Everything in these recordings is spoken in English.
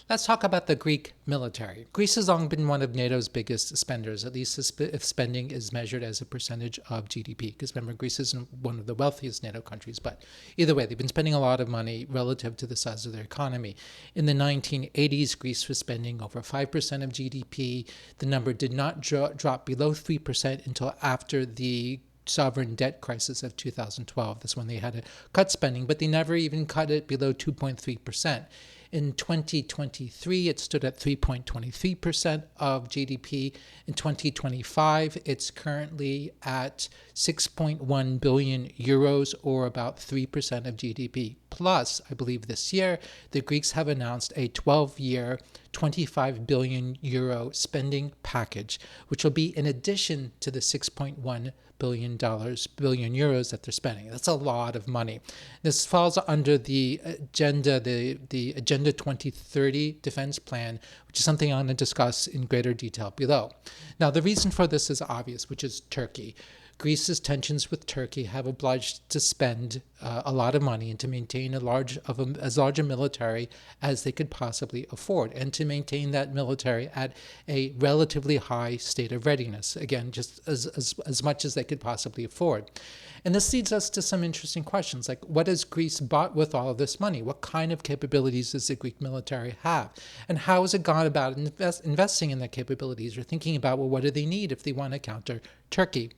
Let's talk about the Greek military. Greece has long been one of NATO's biggest spenders, at least if spending is measured as a percentage of GDP. Because remember, Greece isn't one of the wealthiest NATO countries, but either way, they've been spending a lot of money relative to the size of their economy. In the 1980s, Greece was spending over 5% of GDP. The number did not drop below 3% until after the sovereign debt crisis of 2012. That's when they had to cut spending, but they never even cut it below 2.3%. In 2023, it stood at 3.23% of GDP. In 2025, it's currently at 6.1 billion euros, or about 3% of GDP. Plus, I believe this year, the Greeks have announced a 12-year, 25 billion euro spending package, which will be in addition to the $6.1 billion euros that they're spending. That's a lot of money. This falls under the agenda, the Agenda 2030 defense plan, which is something I'm going to discuss in greater detail below. Now, the reason for this is obvious, which is Turkey. Greece's tensions with Turkey have obliged to spend a lot of money and to maintain as large a military as they could possibly afford, and to maintain that military at a relatively high state of readiness. Again, just as much as they could possibly afford. And this leads us to some interesting questions, like what has Greece bought with all of this money? What kind of capabilities does the Greek military have? And how has it gone about investing in their capabilities, or thinking about, well, what do they need if they want to counter Turkey?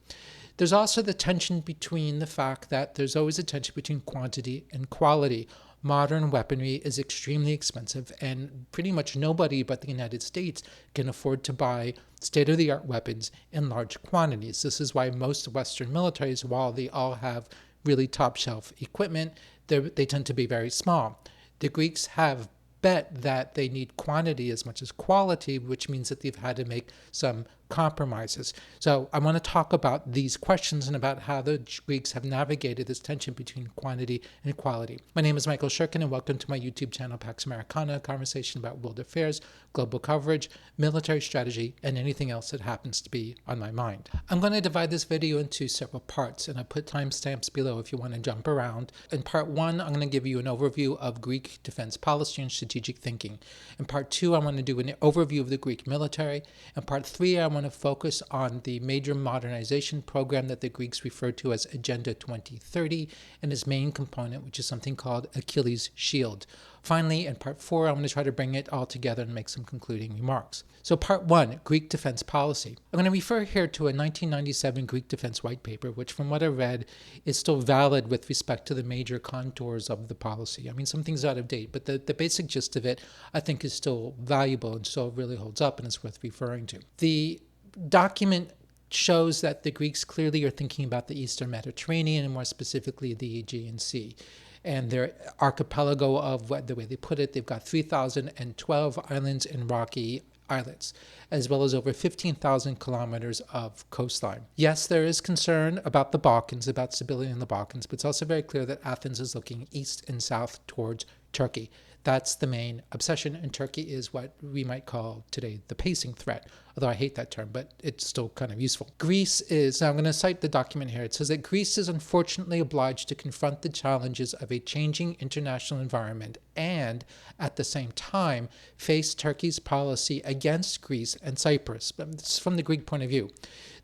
There's also the tension between the fact that there's always a tension between quantity and quality. Modern weaponry is extremely expensive, and pretty much nobody but the United States can afford to buy state-of-the-art weapons in large quantities. This is why most Western militaries, while they all have really top-shelf equipment, they tend to be very small. The Greeks have bet that they need quantity as much as quality, which means that they've had to make some compromises. So I want to talk about these questions and about how the Greeks have navigated this tension between quantity and quality. My name is Michael Shurkin, and welcome to my YouTube channel, Pax Americana, a conversation about world affairs, global coverage, military strategy, and anything else that happens to be on my mind. I'm going to divide this video into several parts, and I put timestamps below if you want to jump around. In part one, I'm going to give you an overview of Greek defense policy and strategic thinking. In part two, I want to do an overview of the Greek military. In part three, I want to focus on the major modernization program that the Greeks refer to as Agenda 2030 and its main component, which is something called Achilles' shield. Finally, in part four, I'm going to try to bring it all together and make some concluding remarks. So part one, Greek defense policy. I'm going to refer here to a 1997 Greek defense white paper, which from what I read is still valid with respect to the major contours of the policy. I mean, some things are out of date, but the basic gist of it, I think, is still valuable and still really holds up and is worth referring to. The document shows that the Greeks clearly are thinking about the Eastern Mediterranean, and more specifically the Aegean Sea. And their archipelago of the way they put it, they've got 3,012 islands and rocky islets, as well as over 15,000 kilometers of coastline. Yes, there is concern about the Balkans, about stability in the Balkans, but it's also very clear that Athens is looking east and south towards Turkey. That's the main obsession, and Turkey is what we might call today the pacing threat, although I hate that term, but it's still kind of useful. Greece is, now I'm going to cite the document here, it says that Greece is unfortunately obliged to confront the challenges of a changing international environment and, at the same time, face Turkey's policy against Greece and Cyprus. This is from the Greek point of view.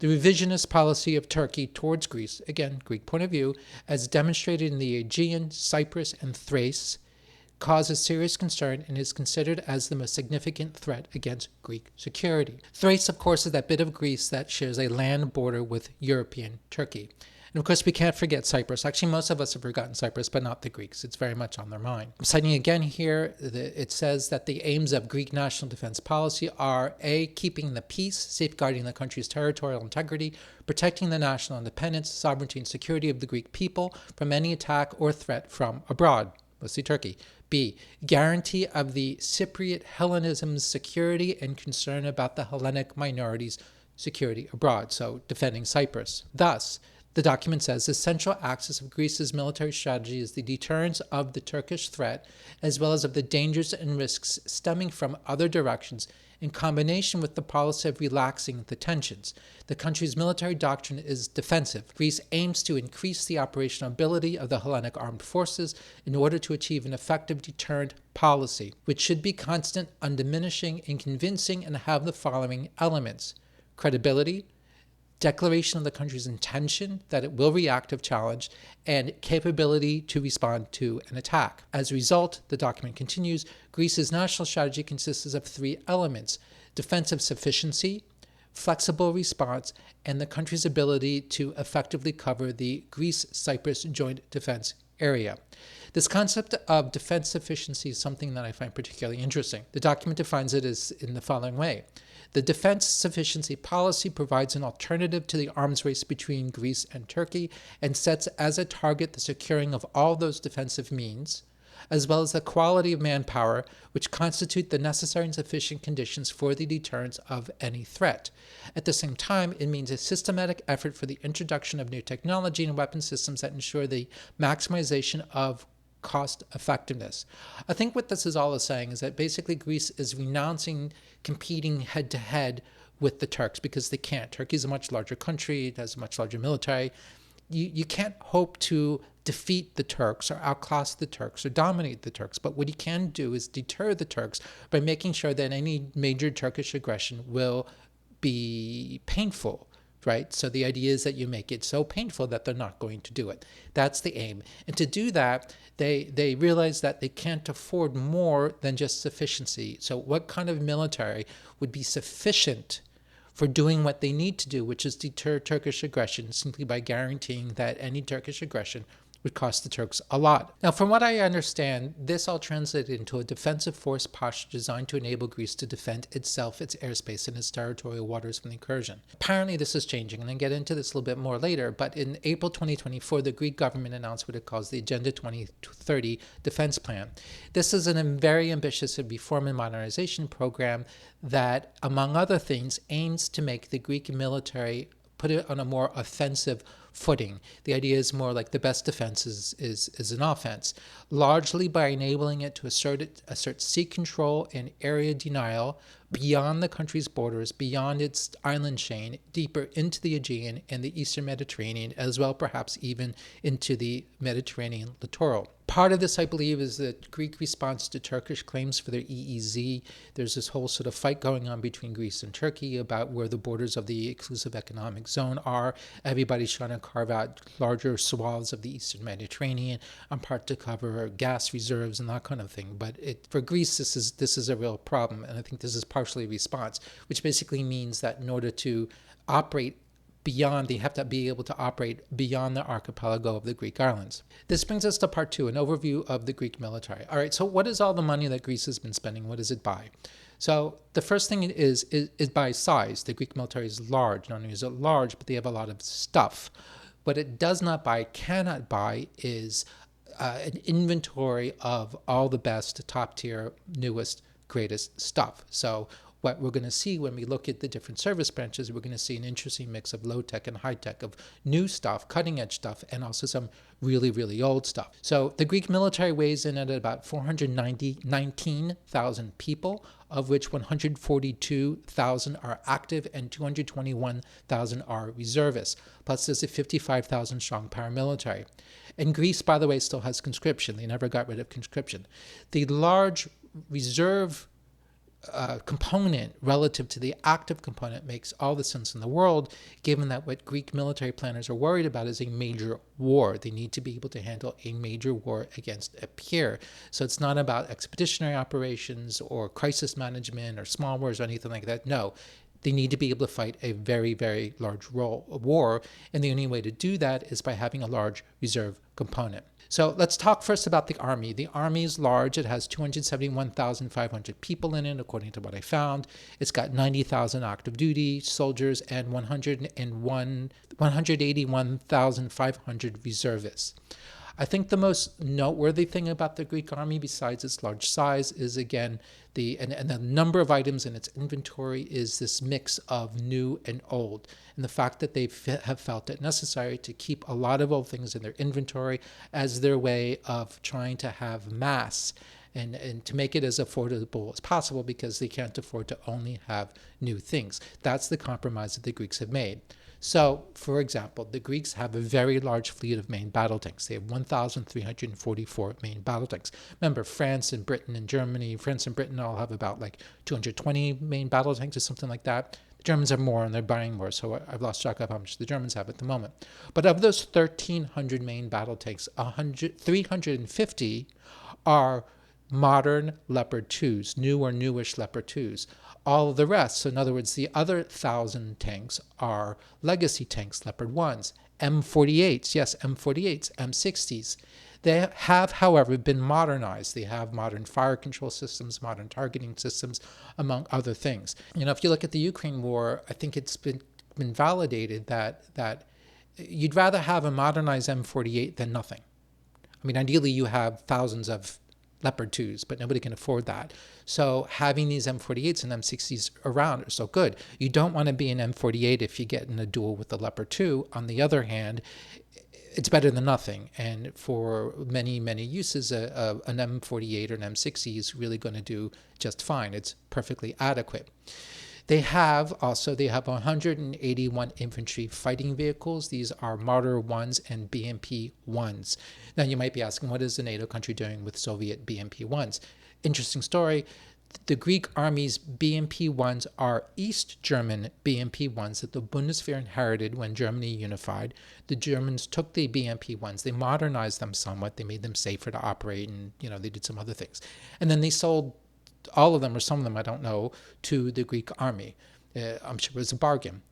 The revisionist policy of Turkey towards Greece, again, Greek point of view, as demonstrated in the Aegean, Cyprus, and Thrace, causes serious concern and is considered as the most significant threat against Greek security. Thrace, of course, is that bit of Greece that shares a land border with European Turkey. And of course, we can't forget Cyprus. Actually, most of us have forgotten Cyprus, but not the Greeks. It's very much on their mind. I'm citing again here, it says that the aims of Greek national defense policy are A, keeping the peace, safeguarding the country's territorial integrity, protecting the national independence, sovereignty, and security of the Greek people from any attack or threat from abroad, mostly Turkey. B, guarantee of the Cypriot Hellenism's security and concern about the Hellenic minorities' security abroad, so defending Cyprus. Thus, The document says the central axis of Greece's military strategy is the deterrence of the Turkish threat, as well as of the dangers and risks stemming from other directions, in combination with the policy of relaxing the tensions. The country's military doctrine is defensive. Greece aims to increase the operational ability of the Hellenic armed forces in order to achieve an effective deterrent policy, which should be constant, undiminishing, and convincing, and have the following elements: credibility, declaration of the country's intention that it will react if challenged, and capability to respond to an attack. As a result, the document continues, Greece's national strategy consists of three elements: defensive sufficiency, flexible response, and the country's ability to effectively cover the Greece-Cyprus joint defense area. This concept of defense sufficiency is something that I find particularly interesting. The document defines it as in the following way. The defense sufficiency policy provides an alternative to the arms race between Greece and Turkey and sets as a target the securing of all those defensive means, as well as the quality of manpower, which constitute the necessary and sufficient conditions for the deterrence of any threat. At the same time, it means a systematic effort for the introduction of new technology and weapon systems that ensure the maximization of cost effectiveness. I think what this is all saying is that basically Greece is renouncing competing head-to-head with the Turks because they can't. Turkey is a much larger country. It has a much larger military. You can't hope to defeat the Turks or outclass the Turks or dominate the Turks. But what you can do is deter the Turks by making sure that any major Turkish aggression will be painful, right? So the idea is that you make it so painful that they're not going to do it. That's the aim. And to do that, they realize that they can't afford more than just sufficiency. So what kind of military would be sufficient for doing what they need to do, which is deter Turkish aggression simply by guaranteeing that any Turkish aggression would cost the Turks a lot. Now, from what I understand, this all translated into a defensive force posture designed to enable Greece to defend itself, its airspace, and its territorial waters from the incursion. Apparently, this is changing, and I'll get into this a little bit more later, but in April 2024, the Greek government announced what it calls the Agenda 2030 Defense Plan. This is a very ambitious reform and modernization program that, among other things, aims to make the Greek military put it on a more offensive footing. The idea is more like the best defense is an offense, largely by enabling it to assert sea control and area denial beyond the country's borders, beyond its island chain, deeper into the Aegean and the Eastern Mediterranean, as well perhaps even into the Mediterranean littoral. Part of this, I believe, is the Greek response to Turkish claims for their EEZ. There's this whole sort of fight going on between Greece and Turkey about where the borders of the exclusive economic zone are. Everybody's trying to carve out larger swaths of the Eastern Mediterranean, in part to cover gas reserves and that kind of thing. But for Greece, this is a real problem, and I think this is partially a response, which basically means that in order to operate beyond, they have to be able to operate beyond the archipelago of the Greek islands. This brings us to part two, an overview of the Greek military. All right, so what is all the money that Greece has been spending? What does it buy? So the first thing is by size. The Greek military is large. Not only is it large, but they have a lot of stuff. What it does not buy, cannot buy, is an inventory of all the best, top tier, newest, greatest stuff. So what we're going to see when we look at the different service branches, we're going to see an interesting mix of low tech and high tech, of new stuff, cutting edge stuff, and also some really, really old stuff. So the Greek military weighs in at about 419,000 people, of which 142,000 are active and 221,000 are reservists. Plus there's a 55,000 strong paramilitary. And Greece, by the way, still has conscription. They never got rid of conscription. The large reserve component relative to the active component makes all the sense in the world, given that what Greek military planners are worried about is a major war. They need to be able to handle a major war against a peer. So it's not about expeditionary operations or crisis management or small wars or anything like that. No, they need to be able to fight a very, very large war, and the only way to do that is by having a large reserve component. So let's talk first about the army. The army is large. It has 271,500 people in it, according to what I found. It's got 90,000 active duty soldiers and 181,500 reservists. I think the most noteworthy thing about the Greek army, besides its large size, is again and the number of items in its inventory is this mix of new and old, and the fact that they have felt it necessary to keep a lot of old things in their inventory as their way of trying to have mass and to make it as affordable as possible, because they can't afford to only have new things. That's the compromise that the Greeks have made. So, for example, the Greeks have a very large fleet of main battle tanks. They have 1,344 main battle tanks. Remember, France and Britain and Germany, France and Britain all have about like 220 main battle tanks or something like that. The Germans have more and they're buying more, so I've lost track of how much the Germans have at the moment. But of those 1,300 main battle tanks, 350 are modern Leopard 2s, new or newish Leopard 2s. All of the rest, so in other words, the other 1,000 tanks are legacy tanks, Leopard 1s, M48s, yes, M48s, M60s. They have, however, been modernized. They have modern fire control systems, modern targeting systems, among other things. If you look at the Ukraine war, I think it's been validated that you'd rather have a modernized M48 than nothing. I mean, ideally, you have thousands of Leopard 2s, but nobody can afford that. So having these M48s and M60s around are so good. You don't want to be an M48 if you get in a duel with the Leopard 2. On the other hand, it's better than nothing. And for many, many uses, an M48 or an M60 is really going to do just fine. It's perfectly adequate. They have 181 infantry fighting vehicles. These are Marder 1s and BMP 1s. Now you might be asking, what is the NATO country doing with Soviet BMP 1s? Interesting story. The Greek army's BMP 1s are East German BMP 1s that the Bundeswehr inherited when Germany unified. The Germans took the BMP 1s, they modernized them somewhat, they made them safer to operate, and they did some other things. And then they sold all of them, or some of them, I don't know, to the Greek army. I'm sure it was a bargain.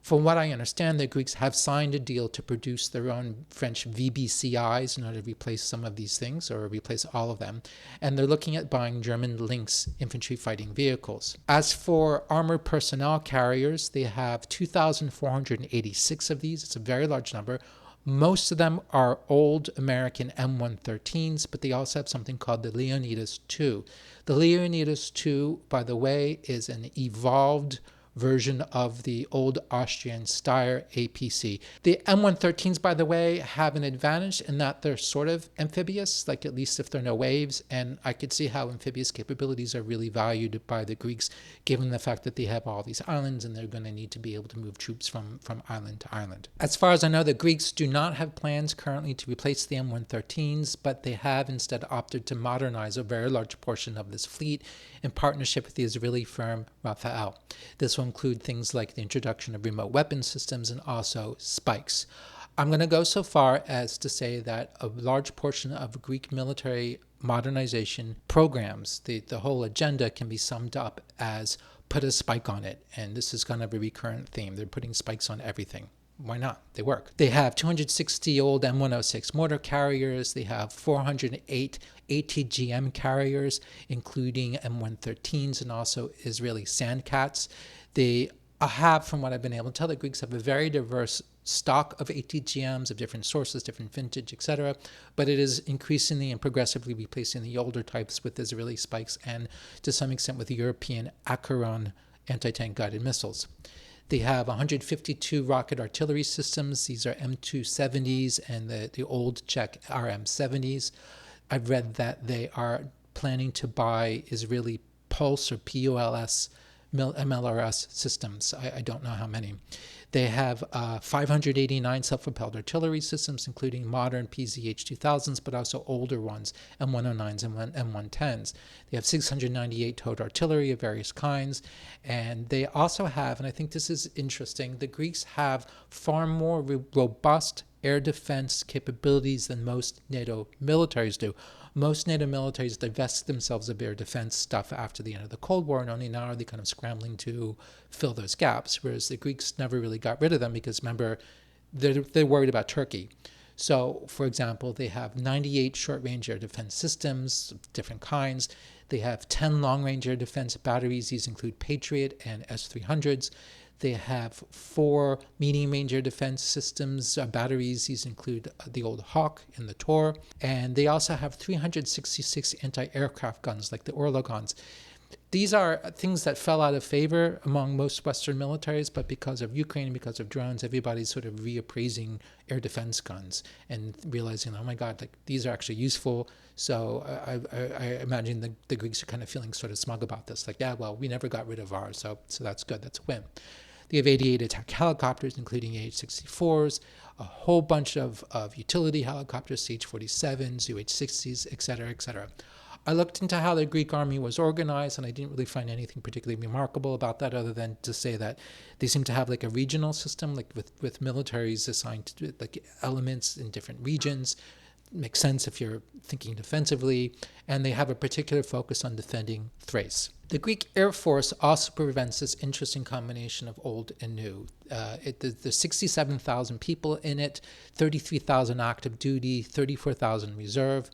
From what I understand, the Greeks have signed a deal to produce their own French VBCIs in order to replace some of these things, or replace all of them. And they're looking at buying German Lynx infantry fighting vehicles. As for armored personnel carriers, they have 2,486 of these. It's a very large number. Most of them are old American M113s, but they also have something called the Leonidas II. The Leonidas II, by the way, is an evolved version of the old Austrian Steyr APC. The M113s, by the way, have an advantage in that they're sort of amphibious, like at least if there are no waves, and I could see how amphibious capabilities are really valued by the Greeks, given the fact that they have all these islands and they're going to need to be able to move troops from island to island. As far as I know, the Greeks do not have plans currently to replace the M113s, but they have instead opted to modernize a very large portion of this fleet in partnership with the Israeli firm Rafael. This will include things like the introduction of remote weapon systems and also spikes. I'm going to go so far as to say that a large portion of Greek military modernization programs, the whole agenda, can be summed up as put a spike on it. And this is kind of a recurrent theme. They're putting spikes on everything. Why not? They work. They have 260 old M106 mortar carriers. They have 408 ATGM carriers, including M113s and also Israeli Sandcats. They have, from what I've been able to tell, the Greeks have a very diverse stock of ATGMs of different sources, different vintage, etc. But it is increasingly and progressively replacing the older types with Israeli spikes and to some extent with the European Acheron anti-tank guided missiles. They have 152 rocket artillery systems. These are M270s and the old Czech RM70s. I've read that they are planning to buy Israeli Pulse or POLS MLRS systems. I don't know how many. They have 589 self-propelled artillery systems, including modern PZH-2000s, but also older ones, M109s and M110s. They have 698 towed artillery of various kinds. And they also have, and I think this is interesting, the Greeks have far more robust air defense capabilities than most NATO militaries do. Most NATO militaries divested themselves of air defense stuff after the end of the Cold War, and only now are they kind of scrambling to fill those gaps, whereas the Greeks never really got rid of them because, remember, they're worried about Turkey. So, for example, they have 98 short-range air defense systems of different kinds. They have 10 long-range air defense batteries. These include Patriot and S-300s. They have 4 medium-range air defense systems, batteries. These include the old Hawk and the Tor. And they also have 366 anti-aircraft guns, like the Orla guns. These are things that fell out of favor among most Western militaries, but because of Ukraine and because of drones, everybody's sort of reappraising air defense guns and realizing, oh my God, like these are actually useful. So I imagine the Greeks are kind of feeling sort of smug about this. Like, yeah, well, we never got rid of ours, so that's good. That's a win. They have 88 attack helicopters, including AH-64s, a whole bunch of utility helicopters, CH-47s, UH-60s, et cetera, et cetera. I looked into how the Greek army was organized, and I didn't really find anything particularly remarkable about that other than to say that they seem to have like a regional system, like with militaries assigned to like elements in different regions. Makes sense if you're thinking defensively, and they have a particular focus on defending Thrace. The Greek Air Force also prevents this interesting combination of old and new. There's 67,000 people in it, 33,000 active duty, 34,000 reserve.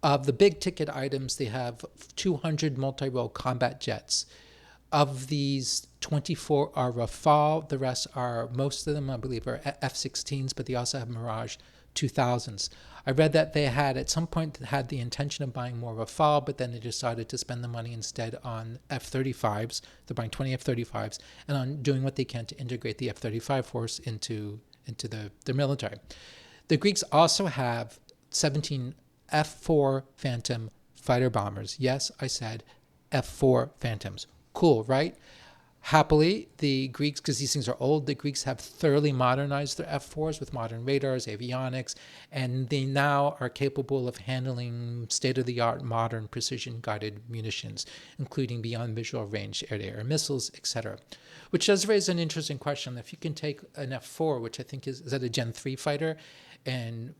Of the big ticket items, they have 200 multi-role combat jets. Of these, 24 are Rafale. The rest are, most of them, I believe, are F-16s, but they also have Mirage 2000s. I read that they had, at some point, had the intention of buying more Rafale, but then they decided to spend the money instead on F-35s. They're buying 20 F-35s, and on doing what they can to integrate the F-35 force into their military. The Greeks also have 17 F-4 Phantom fighter bombers. Yes, I said F-4 Phantoms. Cool, right? Happily, the Greeks, because these things are old, the Greeks have thoroughly modernized their F-4s with modern radars, avionics, and they now are capable of handling state-of-the-art modern precision-guided munitions, including beyond visual range air-to-air missiles, etc. Which does raise an interesting question. If you can take an F-4, which I think is that a Gen 3 fighter, and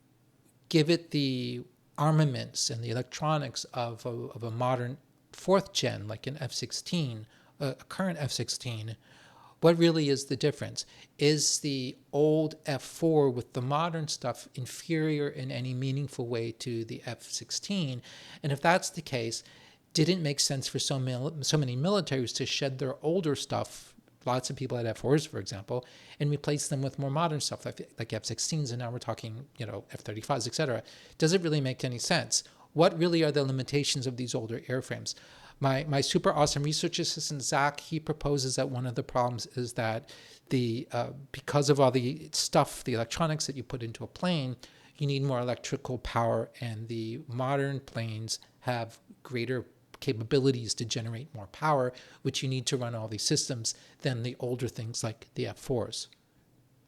give it the armaments and the electronics of a modern 4th gen, like an F-16, a current F-16, what really is the difference? Is the old F-4 with the modern stuff inferior in any meaningful way to the F-16? And if that's the case, did it make sense for so many militaries to shed their older stuff, lots of people had F-4s, for example, and replace them with more modern stuff like F-16s, and now we're talking, F-35s, etc. Does it really make any sense? What really are the limitations of these older airframes? My super awesome research assistant, Zach, he proposes that one of the problems is that because of all the stuff, the electronics that you put into a plane, you need more electrical power, and the modern planes have greater capabilities to generate more power, which you need to run all these systems, than the older things like the F-4s.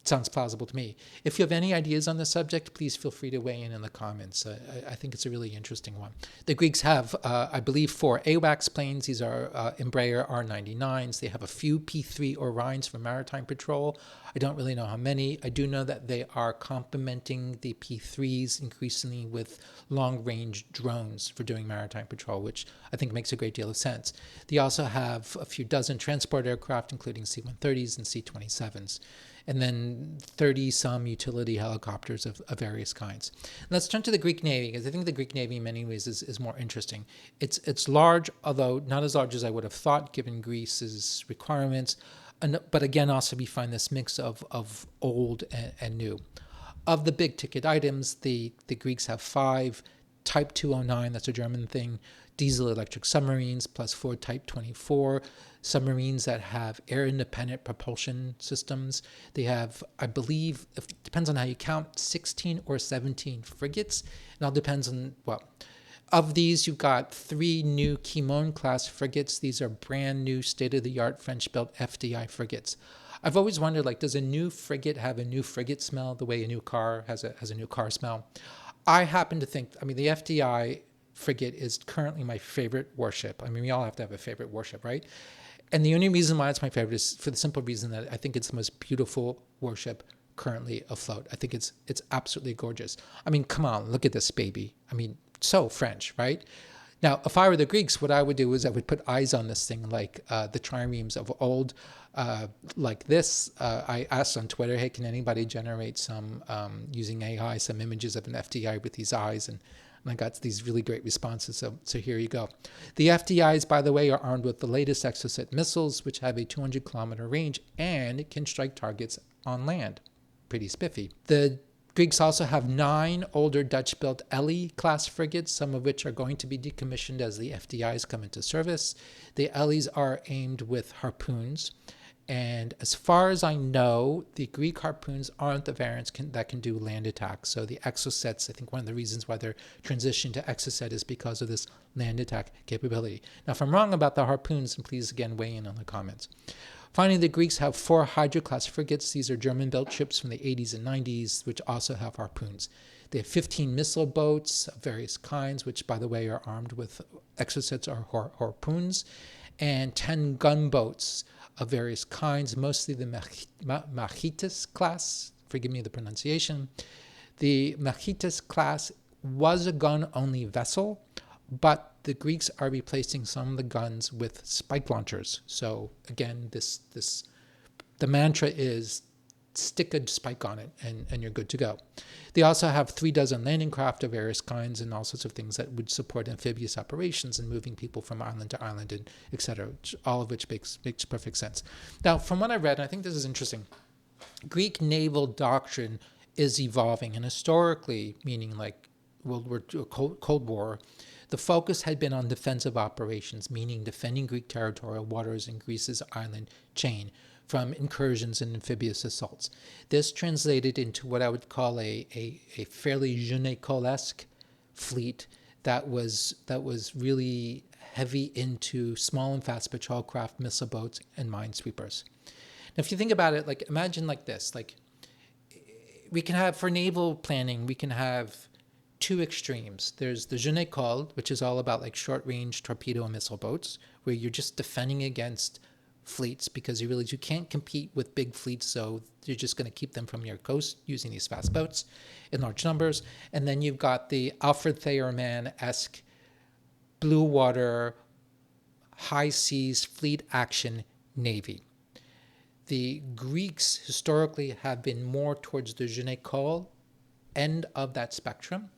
Sounds plausible to me. If you have any ideas on the subject, please feel free to weigh in the comments. I think it's a really interesting one. The Greeks have, I believe, 4 AWACS planes. These are Embraer R99s. They have a few P-3 Orions for maritime patrol. I don't really know how many. I do know that they are complementing the P-3s increasingly with long-range drones for doing maritime patrol, which I think makes a great deal of sense. They also have a few dozen transport aircraft, including C-130s and C-27s. And then 30-some utility helicopters of various kinds. Let's turn to the Greek Navy, because I think the Greek Navy in many ways is more interesting. It's large, although not as large as I would have thought, given Greece's requirements. But again, also we find this mix of old and new. Of the big ticket items, the Greeks have 5 Type 209, that's a German thing, diesel-electric submarines, plus 4 Type 24 submarines that have air-independent propulsion systems. They have, I believe, it depends on how you count, 16 or 17 frigates. It all depends on, of these, you've got 3 new Kimon-class frigates. These are brand new, state-of-the-art French-built FDI frigates. I've always wondered, does a new frigate have a new frigate smell the way a new car has a new car smell? I happen to think, the FDI frigate is currently my favorite warship. We all have to have a favorite warship, right? And the only reason why it's my favorite is for the simple reason that I think it's the most beautiful warship currently afloat. I think it's absolutely gorgeous. Come on, look at this baby. So French, right? Now, if I were the Greeks, what I would do is I would put eyes on this thing like the triremes of old, like this. I asked on Twitter, hey, can anybody generate some, using AI, some images of an FDI with these eyes? And And I got these really great responses, so here you go. The FDIs, by the way, are armed with the latest Exocet missiles, which have a 200-kilometer range and can strike targets on land. Pretty spiffy. The Greeks also have 9 older Dutch-built Elly-class frigates, some of which are going to be decommissioned as the FDIs come into service. The Ellys are aimed with harpoons. And as far as I know, the Greek harpoons aren't the variants that can do land attacks. So the Exocets, I think one of the reasons why they're transitioning to Exocet is because of this land attack capability. Now, if I'm wrong about the harpoons, then please again weigh in on the comments. Finally, the Greeks have 4 Hydra-class frigates. These are German-built ships from the 80s and 90s, which also have harpoons. They have 15 missile boats of various kinds, which, by the way, are armed with Exocets or harpoons, and 10 gunboats of various kinds, mostly the Machitas class. Forgive me the pronunciation. The Machitas class was a gun-only vessel, but the Greeks are replacing some of the guns with spike launchers. So again, the mantra is stick a spike on it and you're good to go. They also have 36 landing craft of various kinds and all sorts of things that would support amphibious operations and moving people from island to island, and etc., all of which makes perfect sense. Now, from what I read, and I think this is interesting, Greek naval doctrine is evolving, and historically, meaning like World War II, Cold War, the focus had been on defensive operations, meaning defending Greek territorial waters and Greece's island chain from incursions and amphibious assaults. This translated into what I would call a fairly je ne sais-esque fleet that was really heavy into small and fast patrol craft, missile boats, and minesweepers. Now, if you think about it, like imagine like this, like we can have, for naval planning, we can have 2 extremes. There's the je ne sais, which is all about like short-range torpedo and missile boats, where you're just defending against fleets because you realize you can't compete with big fleets, so you're just going to keep them from your coast using these fast boats in large numbers. And then you've got the Alfred Thayer Mann-esque blue water, high seas fleet action navy. The Greeks historically have been more towards the je ne sais end of that spectrum.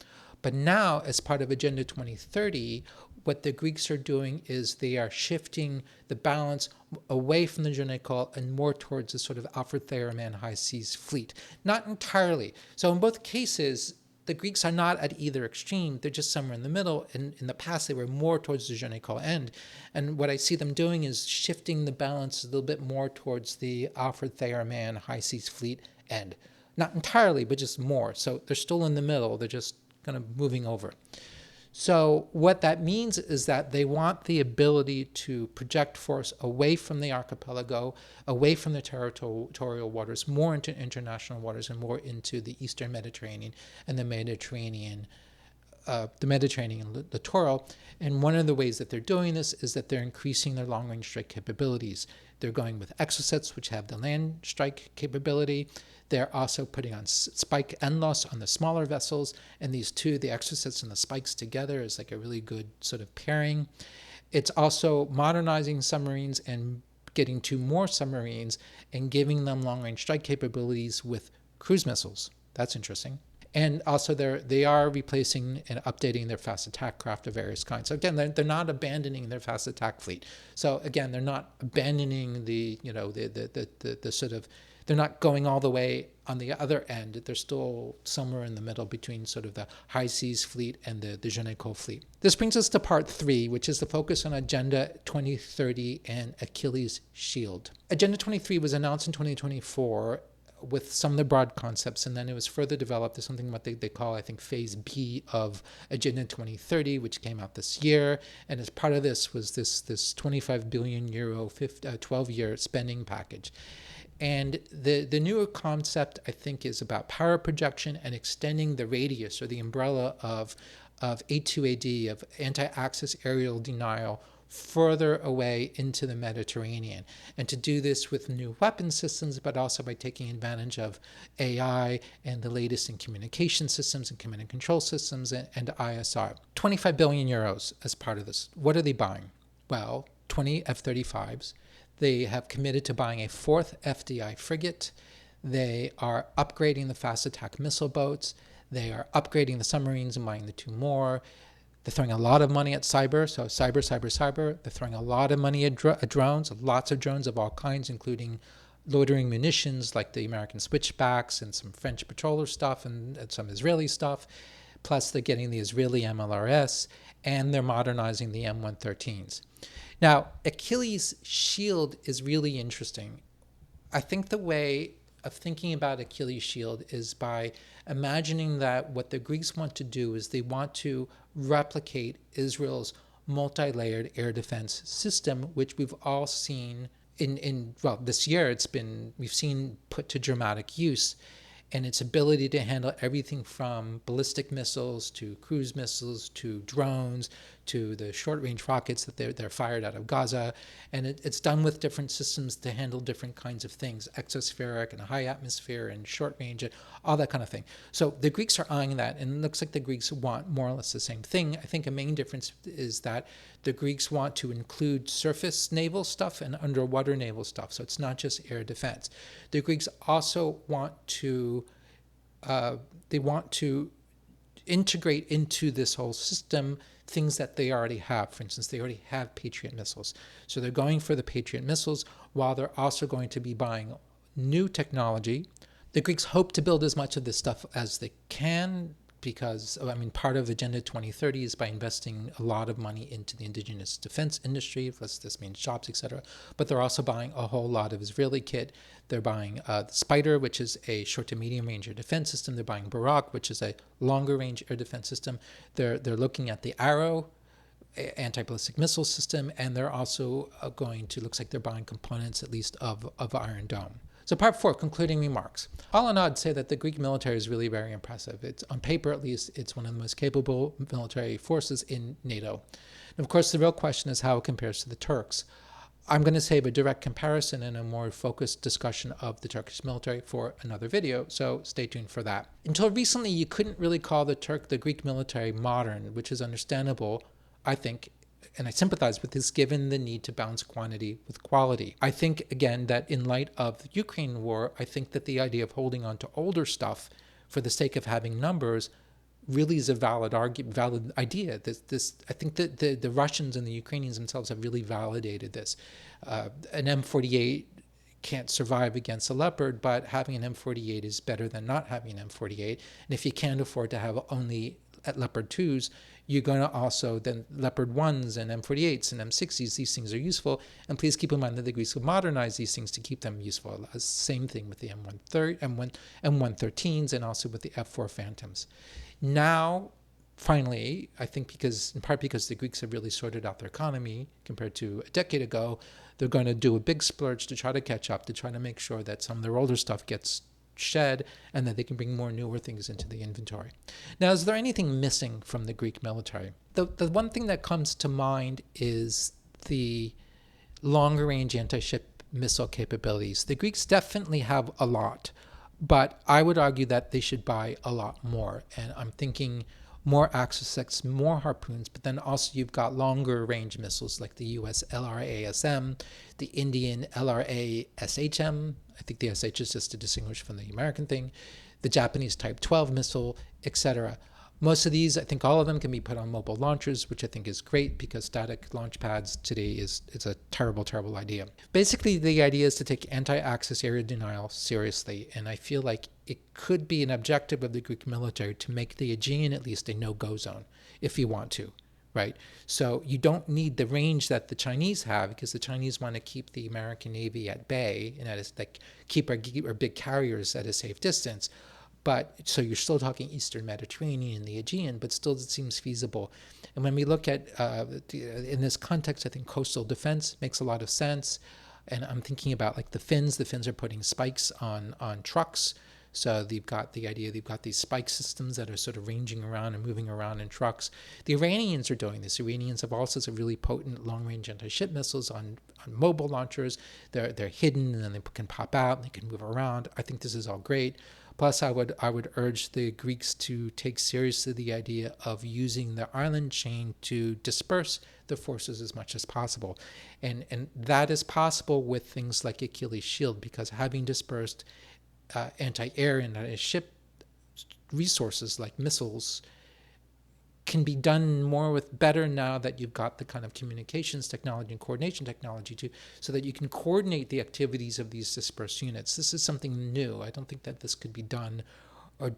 But now, as part of Agenda 2030, what the Greeks are doing is they are shifting the balance away from the je ne sais and more towards the sort of Alfred Thayer Mann high seas fleet. Not entirely. So in both cases, the Greeks are not at either extreme. They're just somewhere in the middle. And in the past, they were more towards the je ne sais end. And what I see them doing is shifting the balance a little bit more towards the Alfred Thayer Mann high seas fleet end. Not entirely, but just more. So they're still in the middle. They're just kind of moving over. So what that means is that they want the ability to project force away from the archipelago, away from the territorial waters, more into international waters, and more into the Eastern Mediterranean and the Mediterranean littoral. And one of the ways that they're doing this is that they're increasing their long-range strike capabilities. They're going with Exocets, which have the land strike capability. They're also putting on spike NLOS on the smaller vessels, and these two, the Exocets and the spikes together, is like a really good sort of pairing. It's also modernizing submarines and getting 2 more submarines and giving them long-range strike capabilities with cruise missiles. That's interesting. And also they are replacing and updating their fast attack craft of various kinds. So again, they're not abandoning their fast attack fleet. So again, they're not abandoning the sort of, they're not going all the way on the other end. They're still somewhere in the middle between sort of the high seas fleet and the je ne sais fleet. This brings us to part 3, which is the focus on Agenda 2030 and Achilles' shield. Agenda 23 was announced in 2024 with some of the broad concepts, and then it was further developed as something what they call, I think, Phase B of Agenda 2030, which came out this year. And as part of this was this 25 billion euro 12-year spending package. And the newer concept, I think, is about power projection and extending the radius or the umbrella of A2AD, of anti-access aerial denial, further away into the Mediterranean. And to do this with new weapon systems, but also by taking advantage of AI and the latest in communication systems and command and control systems and ISR. 25 billion euros as part of this. What are they buying? Well, 20 F-35s. They have committed to buying a 4th FDI frigate. They are upgrading the fast attack missile boats. They are upgrading the submarines and buying the 2 more. They're throwing a lot of money at cyber. So cyber. They're throwing a lot of money at drones, lots of drones of all kinds, including loitering munitions like the American Switchbacks and some French patroller stuff and some Israeli stuff. Plus, they're getting the Israeli MLRS, and they're modernizing the M113s. Now, Achilles' shield is really interesting. I think the way of thinking about Achilles' shield is by imagining that what the Greeks want to do is they want to replicate Israel's multi-layered air defense system, which we've all seen well, this year we've seen put to dramatic use, and its ability to handle everything from ballistic missiles to cruise missiles to drones to the short-range rockets that they're fired out of Gaza. And it's done with different systems to handle different kinds of things, exospheric and high atmosphere and short range and all that kind of thing. So the Greeks are eyeing that, and it looks like the Greeks want more or less the same thing. I think a main difference is that the Greeks want to include surface naval stuff and underwater naval stuff. So it's not just air defense. The Greeks also want to integrate into this whole system things that they already have. For instance, they already have Patriot missiles. So they're going for the Patriot missiles while they're also going to be buying new technology. The Greeks hope to build as much of this stuff as they can because, part of Agenda 2030 is by investing a lot of money into the indigenous defense industry. This means jobs, etc. But they're also buying a whole lot of Israeli kit. They're buying the Spider, which is a short to medium range air defense system. They're buying Barak, which is a longer range air defense system. They're looking at the Arrow anti-ballistic missile system, and they're also looks like they're buying components at least of Iron Dome. So part 4, concluding remarks. All in all, I'd say that the Greek military is really very impressive. It's, on paper at least, it's one of the most capable military forces in NATO. And of course, the real question is how it compares to the Turks. I'm going to save a direct comparison and a more focused discussion of the Turkish military for another video, so stay tuned for that. Until recently, you couldn't really call the Greek military modern, which is understandable, I think, and I sympathize with this given the need to balance quantity with quality. I think, again, that in light of the Ukraine war, I think that the idea of holding on to older stuff for the sake of having numbers really is a valid idea. I think that the Russians and the Ukrainians themselves have really validated this. An M48 can't survive against a Leopard, but having an M48 is better than not having an M48. And if you can't afford to have only at Leopard 2s, you're going to also then Leopard 1s and M48s and M60s. These things are useful. And please keep in mind that the Greeks will modernize these things to keep them useful. Same thing with the M113s and also with the F4 Phantoms. Now, finally, I think in part because the Greeks have really sorted out their economy compared to a decade ago, they're going to do a big splurge to try to catch up, to try to make sure that some of their older stuff gets shed and that they can bring more newer things into the inventory. Now, is there anything missing from the Greek military? The one thing that comes to mind is the longer range anti-ship missile capabilities. The Greeks definitely have a lot, but I would argue that they should buy a lot more. And I'm thinking more Axis-X, more Harpoons, but then also you've got longer range missiles like the US LRA-SM, the Indian LRA-SHM. I think the SH is just to distinguish from the American thing, the Japanese Type 12 missile, etc. Most of these, I think all of them can be put on mobile launchers, which I think is great because static launch pads today is a terrible, terrible idea. Basically, the idea is to take anti-Axis area denial seriously, and I feel like it could be an objective of the Greek military to make the Aegean at least a no-go zone, if you want to, right? So you don't need the range that the Chinese have because the Chinese want to keep the American Navy at bay and keep our big carriers at a safe distance. But so you're still talking Eastern Mediterranean and the Aegean, but still it seems feasible. And when we look at, in this context, I think coastal defense makes a lot of sense. And I'm thinking about like the Finns. The Finns are putting spikes on trucks. So they've got these spike systems that are sort of ranging around and moving around in trucks. The Iranians are doing this. Iranians have also some really potent long-range anti-ship missiles on mobile launchers. They're hidden and then they can pop out and they can move around. I think this is all great. Plus, I would urge the Greeks to take seriously the idea of using the island chain to disperse the forces as much as possible. And that is possible with things like Achilles' shield, because having dispersed anti-air and anti-ship resources like missiles can be done more with better now that you've got the kind of communications technology and coordination technology too, so that you can coordinate the activities of these dispersed units. This is something new. I don't think that this could be done or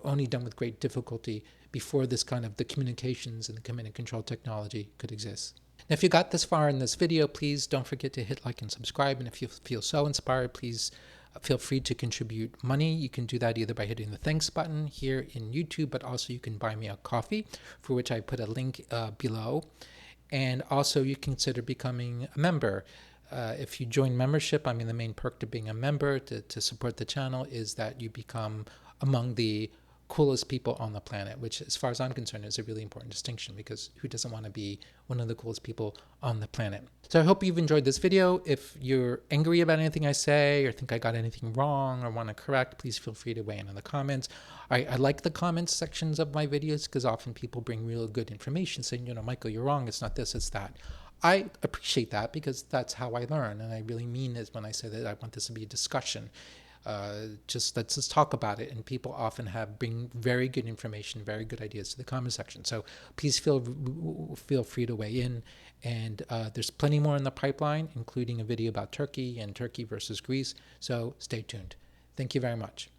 only done with great difficulty before this kind of the communications and the command and control technology could exist. Now, if you got this far in this video, please don't forget to hit like and subscribe. And if you feel so inspired, please feel free to contribute money. You can do that either by hitting the thanks button here in YouTube, but also you can buy me a coffee, for which I put a link below. And also you consider becoming a member. If you join membership, I mean, the main perk to being a member to support the channel is that you become among the coolest people on the planet, which as far as I'm concerned is a really important distinction, because who doesn't want to be one of the coolest people on the planet? So I hope you've enjoyed this video. If you're angry about anything I say or think I got anything wrong or want to correct, please feel free to weigh in the comments. I like the comments sections of my videos because often people bring real good information saying, you know, Michael, you're wrong. It's not this, it's that. I appreciate that because that's how I learn. And I really mean it when I say that I want this to be a discussion. Let's just talk about it, and people often bring very good information, very good ideas to the comment section. So please feel free to weigh in, and there's plenty more in the pipeline, including a video about Turkey and Turkey versus Greece. So stay tuned. Thank you very much.